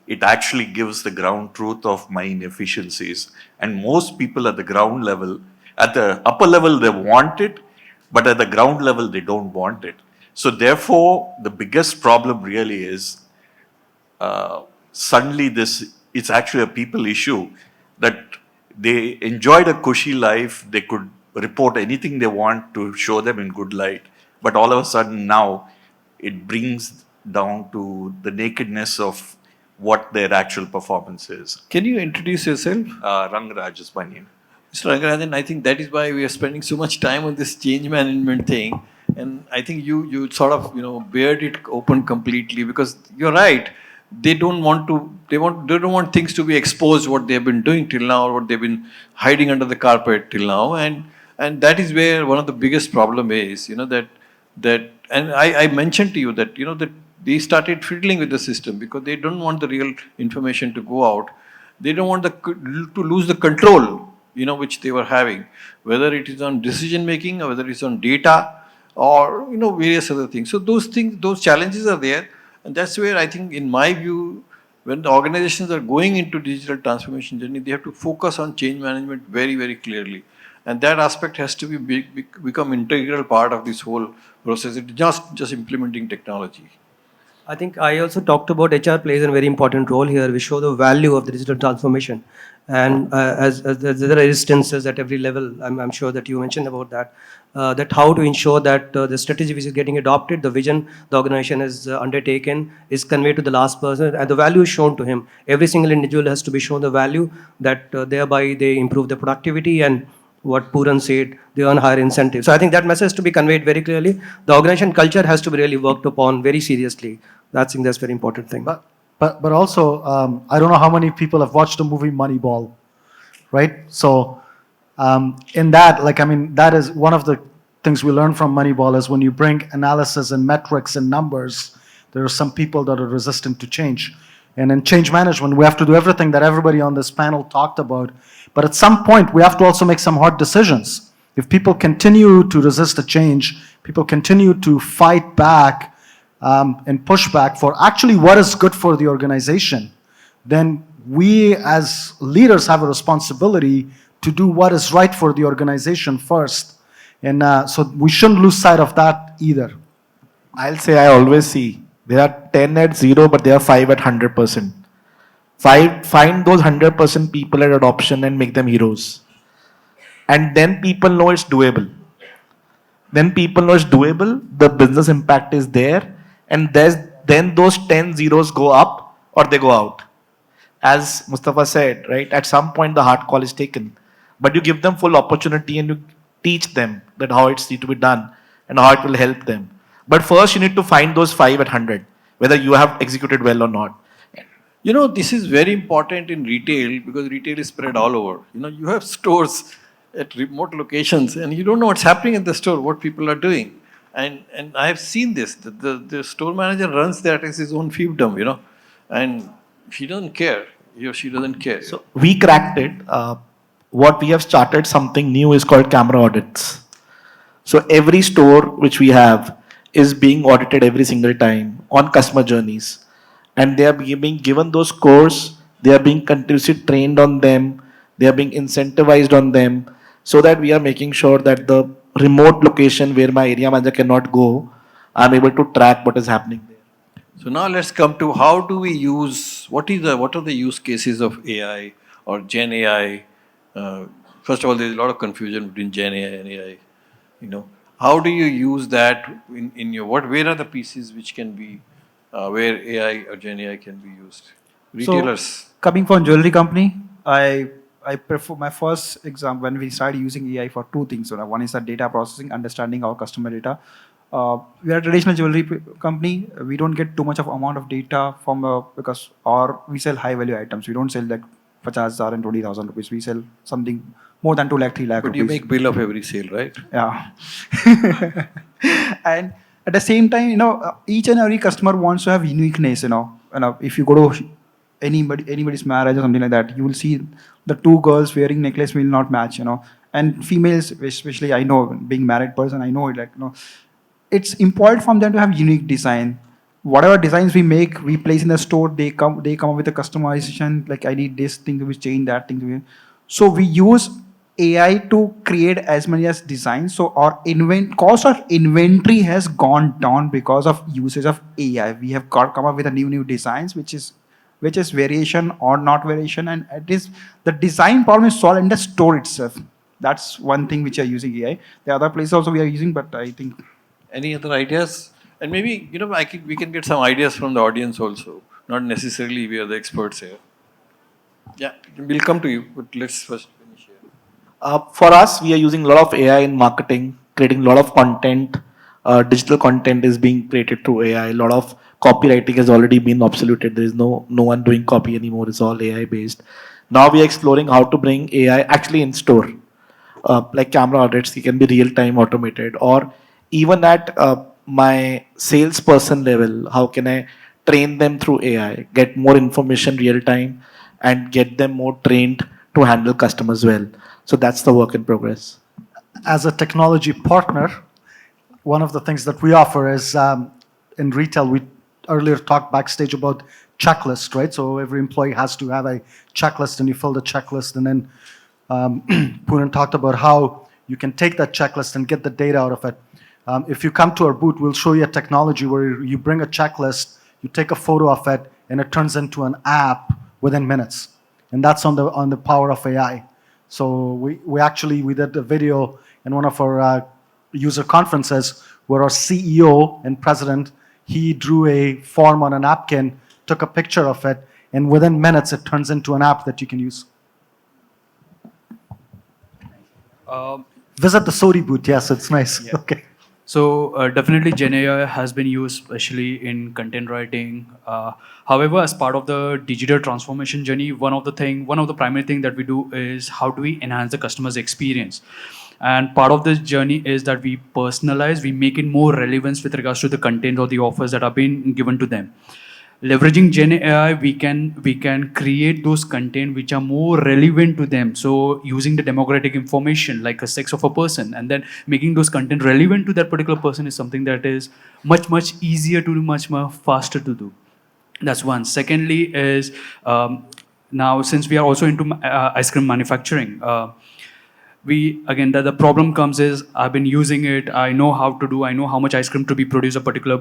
it actually gives the ground truth of my inefficiencies. And most people at the ground level, at the upper level, they want it, but at the ground level, they don't want it. So therefore, the biggest problem really is suddenly it's actually a people issue, that they enjoyed a cushy life, they could report anything they want to show them in good light, but all of a sudden now it brings down to the nakedness of what their actual performance is.
Can you introduce yourself?
Rangaraj is my name.
Mr. Rangarajan, I think that is why we are spending so much time on this change management thing. And I think you sort of, bared it open completely, because you're right. They don't want things to be exposed, what they've been doing till now, or what they've been hiding under the carpet till now. And that is where one of the biggest problem is, and I mentioned to you that, that they started fiddling with the system because they don't want the real information to go out. They don't want to lose the control, which they were having, whether it is on decision making or whether it's on data or, various other things. So those challenges are there. And that's where I think, in my view, when the organizations are going into digital transformation journey, they have to focus on change management very, very clearly. And that aspect has to become integral part of this whole process. It's just implementing technology.
I think I also talked about HR plays a very important role here. We show the value of the digital transformation. And as there are instances at every level, I'm sure that you mentioned about that, that how to ensure that the strategy which is getting adopted, the vision the organization has undertaken is conveyed to the last person and the value is shown to him. Every single individual has to be shown the value that thereby they improve their productivity and what Pooraan said, they earn higher incentives. So I think that message has to be conveyed very clearly. The organization culture has to be really worked upon very seriously. I think that's a very important thing.
But also, I don't know how many people have watched the movie Moneyball, right? So in that, like, I mean, that is one of the things we learn from Moneyball is when you bring analysis and metrics and numbers, there are some people that are resistant to change. And in change management, we have to do everything that everybody on this panel talked about. But at some point, we have to also make some hard decisions. If people continue to resist the change, people continue to fight back and push back for actually what is good for the organization, then we as leaders have a responsibility to do what is right for the organization first. And so we shouldn't lose sight of that either.
I'll say I always see there are 10 at 0, but there are 5 at 100%. Find those 100% people at adoption and make them heroes. And then people know it's doable. Then people know it's doable, the business impact is there, and then those 10 zeros go up or they go out. As Mustafa said, right, at some point the hard call is taken. But you give them full opportunity and you teach them that how it's need to be done and how it will help them. But first you need to find those 5 at 100, whether you have executed well or not.
You know, this is very important in retail because retail is spread all over. You know, you have stores at remote locations and you don't know what's happening in the store, what people are doing. And I have seen this. The store manager runs that as his own fiefdom, you know, and he doesn't care. He or she doesn't care.
So we cracked it. What we have started something new is called camera audits. So every store which we have is being audited every single time on customer journeys. And they are being given those scores, they are being continuously trained on them, they are being incentivized on them, so that we are making sure that the remote location where my area manager cannot go, I'm able to track what is happening there.
So now let's come to how do we use, what are the use cases of AI or Gen AI? First of all, there's a lot of confusion between Gen AI and AI. You know, how do you use that in your, where are the pieces which can be, where AI or Gen AI can be used? Retailers.
So, coming from jewelry company, I prefer my first exam when we started using AI for two things. So one is the data processing, understanding our customer data. We are a traditional jewelry company. We don't get too much of amount of data from because we sell high value items. We don't sell like 50,000 and 20,000 rupees. We sell something more than 2 lakh, 3 lakh
but
rupees.
You make bill of every sale, right?
Yeah. And at the same time, you know, each and every customer wants to have uniqueness. You know, if you go to anybody's marriage or something like that, you will see the two girls wearing necklace will not match. You know, and females, especially, I know, being married person, I know it. Like, you know, it's important for them to have unique design. Whatever designs we make, we place in the store. They come up with a customization. Like, I need this thing to be changed, that thing to be. So we use AI to create as many as designs. So our cost of inventory has gone down because of usage of AI. We have come up with a new designs, which is variation or not variation, and it is the design problem is solved in the store itself. That's one thing which are using AI. The other places also we are using, but I think.
Any other ideas? And maybe, you know, we can get some ideas from the audience also. Not necessarily we are the experts here. Yeah, we'll come to you, but let's first finish here.
For us, we are using a lot of AI in marketing, creating a lot of content. Digital content is being created through AI. A lot of copywriting has already been obsoleted. There is no one doing copy anymore. It's all AI based. Now we are exploring how to bring AI actually in store. Like camera audits, it can be real time automated, or even at my salesperson level, how can I train them through AI, get more information real time, and get them more trained to handle customers well. So that's the work in progress.
As a technology partner, one of the things that we offer is in retail, we earlier talked backstage about checklist, right? So every employee has to have a checklist, and you fill the checklist, and then Pooraan talked about how you can take that checklist and get the data out of it. If you come to our booth, we'll show you a technology where you bring a checklist, You take a photo of it, and it turns into an app within minutes. And that's on the power of AI. So we did a video in one of our user conferences where our CEO and president, he drew a form on a napkin, took a picture of it, and within minutes it turns into an app that you can use. Visit the SOTI booth. Yes, it's nice.
Yeah.
Okay.
So definitely Gen AI has been used especially in content writing. However, as part of the digital transformation journey, one of the primary thing that we do is how do we enhance the customer's experience. And part of this journey is that we personalize, we make it more relevant with regards to the content or the offers that are being given to them. Leveraging Gen AI, we can create those content which are more relevant to them. So using the demographic information like a sex of a person, and then making those content relevant to that particular person is something that is much easier to do, much more faster to do. That's one. Secondly is now since we are also into ice cream manufacturing, the problem comes is I've been using it, I know how to do, I know how much ice cream to be produced, a particular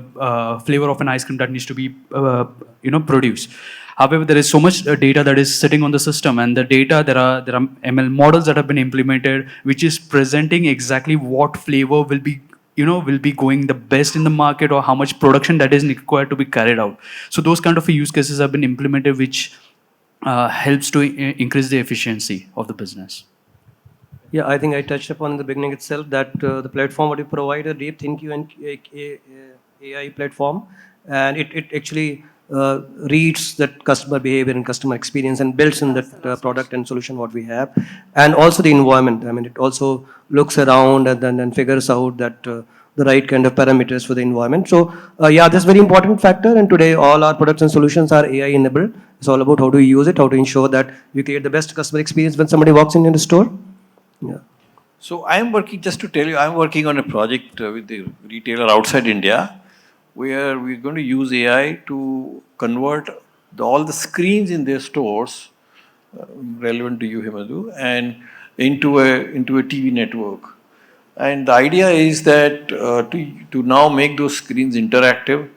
flavor of an ice cream that needs to be produced. However, there is so much data that is sitting on the system, and the data, there are ML models that have been implemented which is presenting exactly what flavor will be going the best in the market, or how much production that is required to be carried out. So those kind of use cases have been implemented which helps to increase the efficiency of the business.
Yeah, I think I touched upon in the beginning itself that the platform what you provide, a deep thinking and AI platform, and it actually reads that customer behavior and customer experience and builds in that product and solution what we have, and also the environment. I mean, it also looks around and then figures out that the right kind of parameters for the environment. So yeah, this is very important factor, and today all our products and solutions are AI enabled. It's all about how to use it, how to ensure that we create the best customer experience when somebody walks in the store. Yeah.
So I'm working, just to tell you, I'm working on a project with the retailer outside India, where we're going to use AI to convert all the screens in their stores, relevant to you, Hemendu, and into a TV network. And the idea is that to now make those screens interactive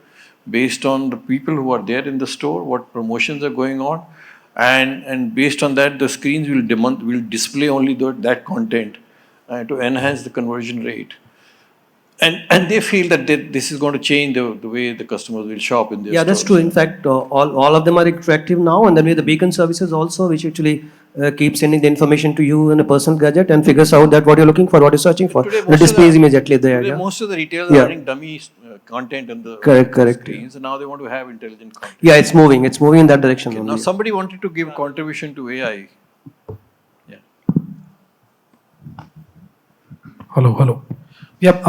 based on the people who are there in the store, what promotions are going on, and based on that, the screens will display only that content to enhance the conversion rate. And they feel that this is going to change the way the customers will shop in their
Yeah, that's true.
stores.
In fact, all of them are interactive now, and then we have the beacon services also, which actually keeps sending the information to you in a personal gadget and figures out that what you're looking for, what you're searching for.
Today,
The display is immediately there.
Today
Yeah?
most of the retailers
Yeah.
are running dummy content on the
Correct.
screens, and now they want to have intelligent content.
Yeah, it's moving in that direction
Okay,
only.
now somebody wanted to give contribution to AI. Yeah.
Hello. Yep.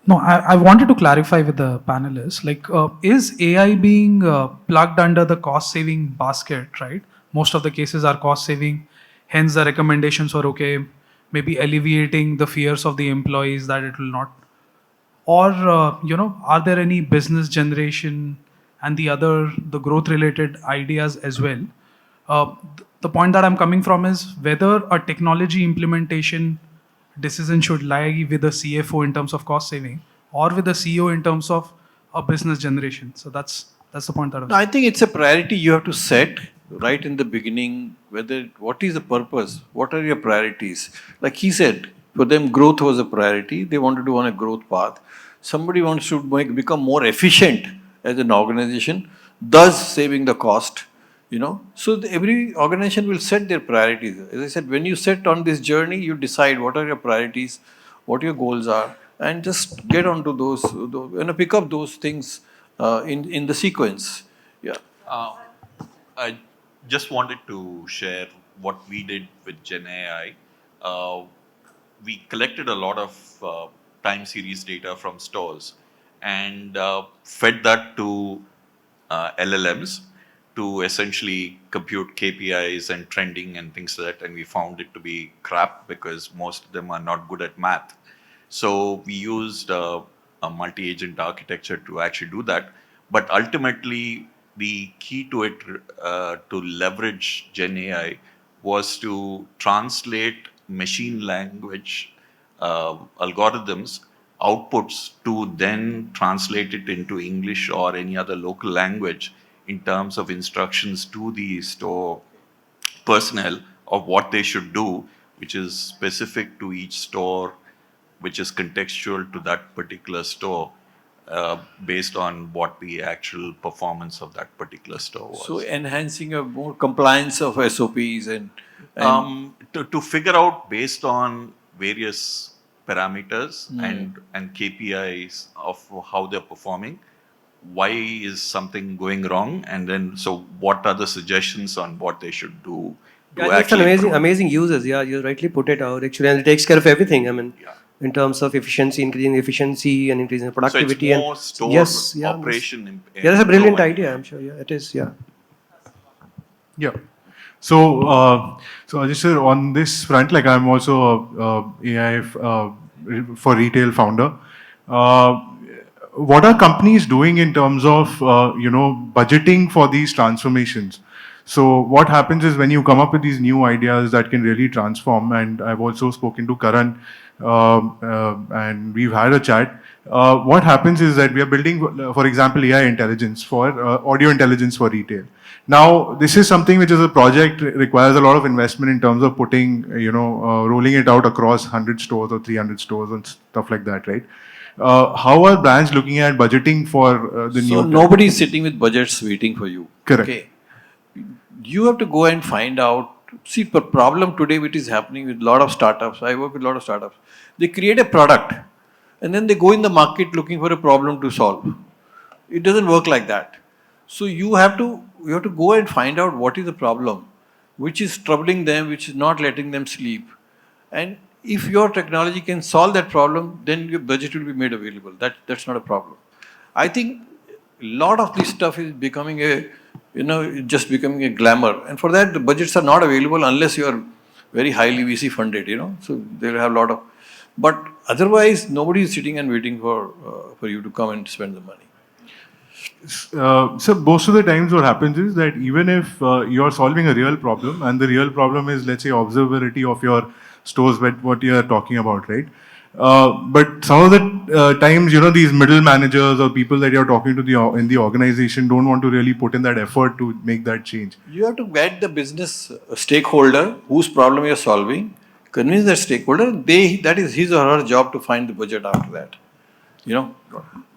No, I wanted to clarify with the panelists, like, is AI being plugged under the cost-saving basket, right? Most of the cases are cost-saving, hence the recommendations are okay, maybe alleviating the fears of the employees that it will not. Or, are there any business generation and the growth-related ideas as well? The point that I'm coming from is whether a technology implementation decision should lie with the CFO in terms of cost saving, or with the CEO in terms of a business generation. So that's the point that
I think it's a priority you have to set right in the beginning. What is the purpose? What are your priorities? Like he said, for them growth was a priority. They wanted to on a growth path. Somebody wants to become more efficient as an organization, thus saving the cost. So every organization will set their priorities. As I said, when you set on this journey, you decide what are your priorities, what your goals are, and just get onto those pick up those things in the sequence. Yeah.
I just wanted to share what we did with Gen AI. We collected a lot of time series data from stores and fed that to LLMs to essentially compute KPIs and trending and things like that. And we found it to be crap because most of them are not good at math. So we used a multi-agent architecture to actually do that. But ultimately, the key to it, to leverage Gen AI, was to translate machine language algorithms outputs to then translate it into English or any other local language in terms of instructions to the store personnel of what they should do, which is specific to each store, which is contextual to that particular store, based on what the actual performance of that particular store was.
So enhancing a more compliance of SOPs and
To figure out based on various parameters and KPIs of how they're performing, why is something going wrong, and then so what are the suggestions on what they should do to
Yeah, it's an
actually
amazing,
improve.
amazing users. Yeah, you rightly put it out actually, and it takes care of everything. I mean, in terms of efficiency, increasing efficiency and increasing productivity.
So it's more
and
store
yes, yeah,
operation.
yeah, that's a brilliant
improvement.
idea. I'm sure. Yeah, it is. Yeah.
Yeah. So, Ajay sir, on this front, like I'm also a AI for retail founder. What are companies doing in terms of budgeting for these transformations? So what happens is when you come up with these new ideas that can really transform, and I've also spoken to Karan, and we've had a chat. What happens is that we are building, for example, AI intelligence for audio intelligence for retail. Now, this is something which is a project requires a lot of investment in terms of putting, rolling it out across 100 stores or 300 stores and stuff like that, right? How are brands looking at budgeting for the new?
so nobody is sitting with budgets waiting for you.
Correct.
Okay. You have to go and find out. See, the problem today which is happening with a lot of startups, I work with a lot of startups, they create a product and then they go in the market looking for a problem to solve. It doesn't work like that. So you have to go and find out what is the problem, which is troubling them, which is not letting them sleep. And if your technology can solve that problem, then your budget will be made available. That's not a problem. I think a lot of this stuff is becoming just becoming a glamour. And for that, the budgets are not available unless you are very highly VC funded, So they'll have a lot of, but otherwise, nobody is sitting and waiting for you to come and spend the money.
So most of the times what happens is that even if you're solving a real problem, and the real problem is, let's say, observability of your stores, what you're talking about, right? But some of the times, these middle managers or people that you're talking to in the organization don't want to really put in that effort to make that change.
You have to get the business stakeholder whose problem you're solving, convince that stakeholder, that is his or her job to find the budget after that.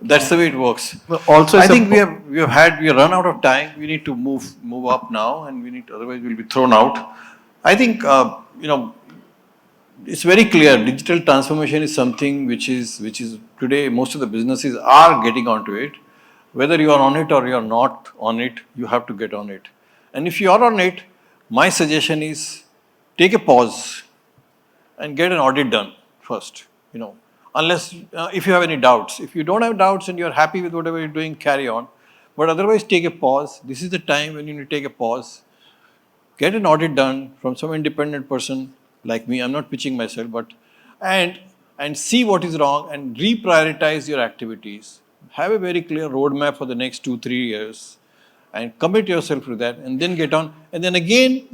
That's the way it works.
Well, also,
I think we have run out of time. We need to move up now, and otherwise we'll be thrown out. I think it's very clear. Digital transformation is something which is today most of the businesses are getting onto it. Whether you are on it or you are not on it, you have to get on it. And if you are on it, my suggestion is take a pause and get an audit done first. Unless if you have any doubts. If you don't have doubts and you are happy with whatever you're doing, carry on. But otherwise, take a pause. This is the time when you need to take a pause. Get an audit done from some independent person like me. I'm not pitching myself, and see what is wrong and reprioritize your activities. Have a very clear roadmap for the next 2-3 years, and commit yourself to that, and then get on. And then again,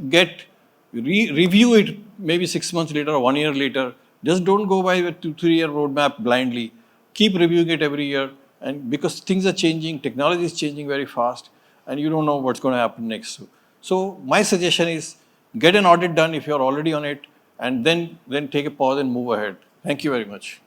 review it maybe 6 months later or 1 year later. Just don't go by a 2-3 year roadmap blindly. Keep reviewing it every year, and because things are changing, technology is changing very fast, and you don't know what's going to happen next. So my suggestion is get an audit done if you're already on it, and then take a pause and move ahead. Thank you very much.